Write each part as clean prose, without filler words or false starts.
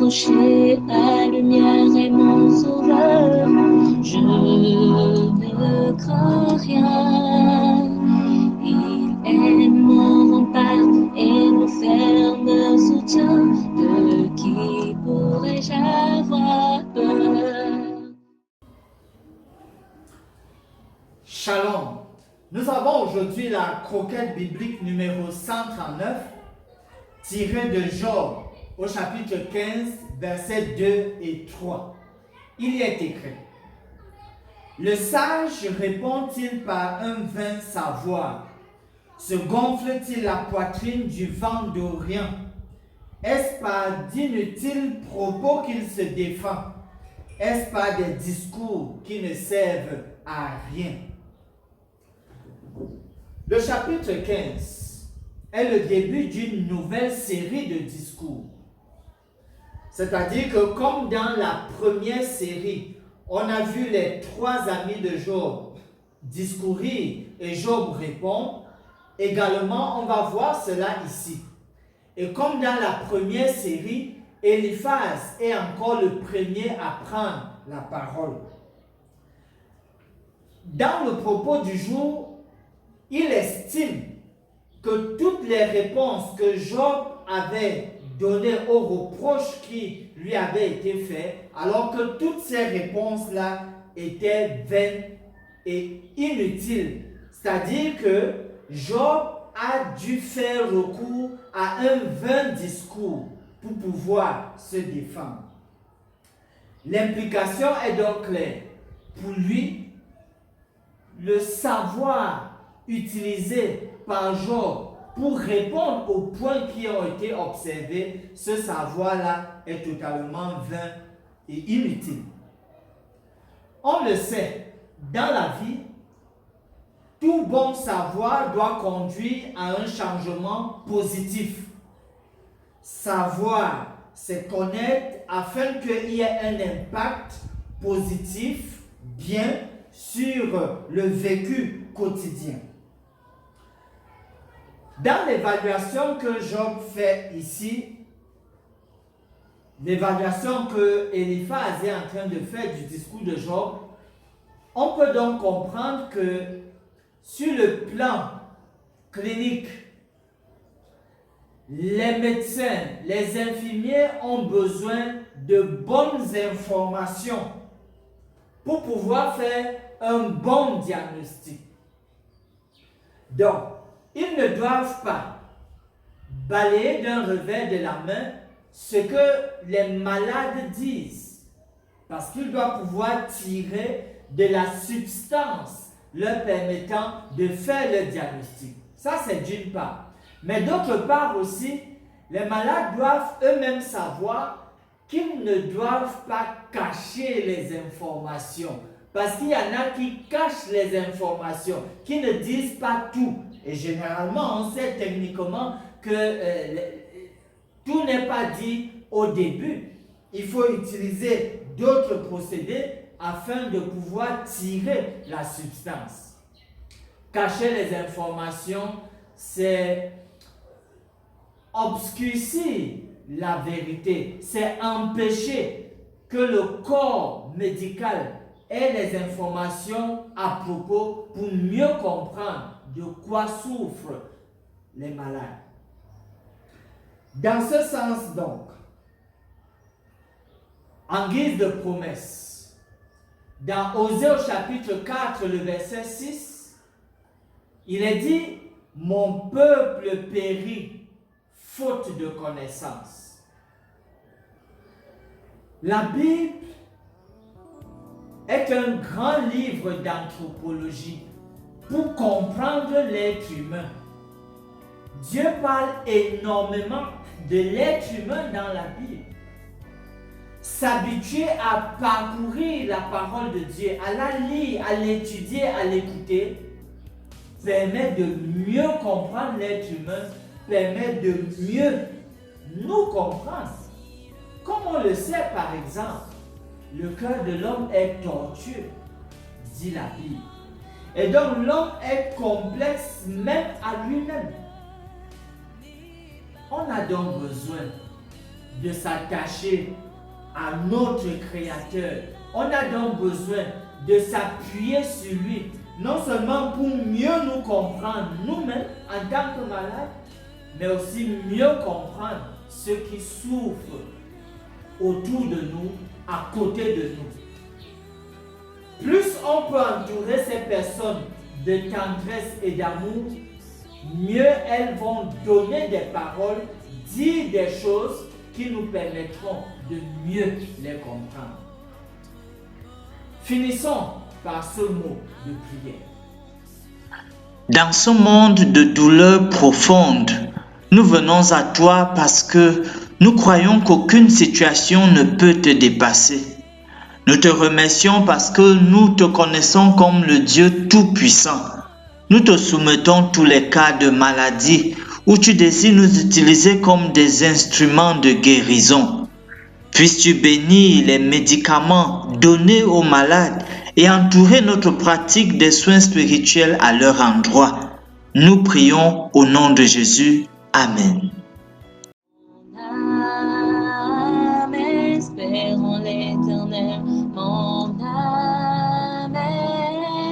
approcher, la lumière est mon sauveur. Je ne crains rien. Il est mon rempart et mon ferme soutien. De qui pourrais-je avoir peur? Shalom. Nous avons aujourd'hui la croquette biblique numéro 139, tirée de Job au chapitre 15, versets 2 et 3. Il y est écrit: Le sage répond-il par un vain savoir? Se gonfle-t-il la poitrine du vent d'Orient? Est-ce par d'inutiles propos qu'il se défend? Est-ce par des discours qui ne servent à rien? Le chapitre 15 est le début d'une nouvelle série de discours. C'est-à-dire que comme dans la première série, on a vu les trois amis de Job discourir et Job répond, également on va voir cela ici. Et comme dans la première série, Eliphaz est encore le premier à prendre la parole. Dans le propos du jour, il estime que toutes les réponses que Job avait données aux reproches qui lui avaient été faits, alors que toutes ces réponses-là étaient vaines et inutiles. C'est-à-dire que Job a dû faire recours à un vain discours pour pouvoir se défendre. L'implication est donc claire. Pour lui, le savoir utilisé par Job pour répondre aux points qui ont été observés, ce savoir-là est totalement vain et inutile. On le sait, dans la vie, tout bon savoir doit conduire à un changement positif. Savoir, c'est connaître afin qu'il y ait un impact positif, bien, sur le vécu quotidien. Dans l'évaluation que Job fait ici, l'évaluation que Eliphaz est en train de faire du discours de Job, on peut donc comprendre que sur le plan clinique, les médecins, les infirmiers ont besoin de bonnes informations pour pouvoir faire un bon diagnostic. Donc, ils ne doivent pas balayer d'un revers de la main ce que les malades disent, parce qu'ils doivent pouvoir tirer de la substance leur permettant de faire le diagnostic. Ça, c'est d'une part. Mais d'autre part aussi, les malades doivent eux-mêmes savoir qu'ils ne doivent pas cacher les informations. Parce qu'il y en a qui cachent les informations, qui ne disent pas tout. Et généralement, on sait techniquement que tout n'est pas dit au début. Il faut utiliser d'autres procédés afin de pouvoir tirer la substance. Cacher les informations, c'est obscurcir la vérité, c'est empêcher que le corps médical ait les informations à propos pour mieux comprendre de quoi souffrent les malades. Dans ce sens donc, en guise de promesse, dans Osée au chapitre 4, le verset 6, il est dit: « Mon peuple périt faute de connaissance. » La Bible est un grand livre d'anthropologie pour comprendre l'être humain. Dieu parle énormément de l'être humain dans la Bible. S'habituer à parcourir la parole de Dieu, à la lire, à l'étudier, à l'écouter, permet de mieux comprendre l'être humain, permet de mieux nous comprendre. Comme on le sait par exemple, le cœur de l'homme est tortueux, dit la Bible. Et donc l'homme est complexe même à lui-même. On a donc besoin de s'attacher à notre Créateur. On a donc besoin de s'appuyer sur lui, non seulement pour mieux nous comprendre nous-mêmes en tant que malades, mais aussi mieux comprendre ceux qui souffrent autour de nous, à côté de nous. Plus on peut entourer ces personnes de tendresse et d'amour, mieux elles vont donner des paroles, dire des choses qui nous permettront de mieux les comprendre. Finissons par ce mot de prière. Dans ce monde de douleur profonde, nous venons à toi parce que nous croyons qu'aucune situation ne peut te dépasser. Nous te remercions parce que nous te connaissons comme le Dieu Tout-Puissant. Nous te soumettons tous les cas de maladie où tu désires nous utiliser comme des instruments de guérison. Puisses-tu bénir les médicaments donnés aux malades et entourer notre pratique des soins spirituels à leur endroit. Nous prions au nom de Jésus. Amen. Mon âme espère en l'Éternel, mon âme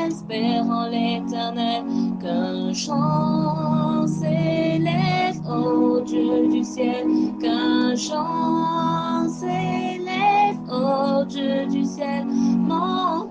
espère en l'Éternel, qu'un chant s'élève au Dieu du ciel, qu'un chant s'élève au Dieu du ciel, mon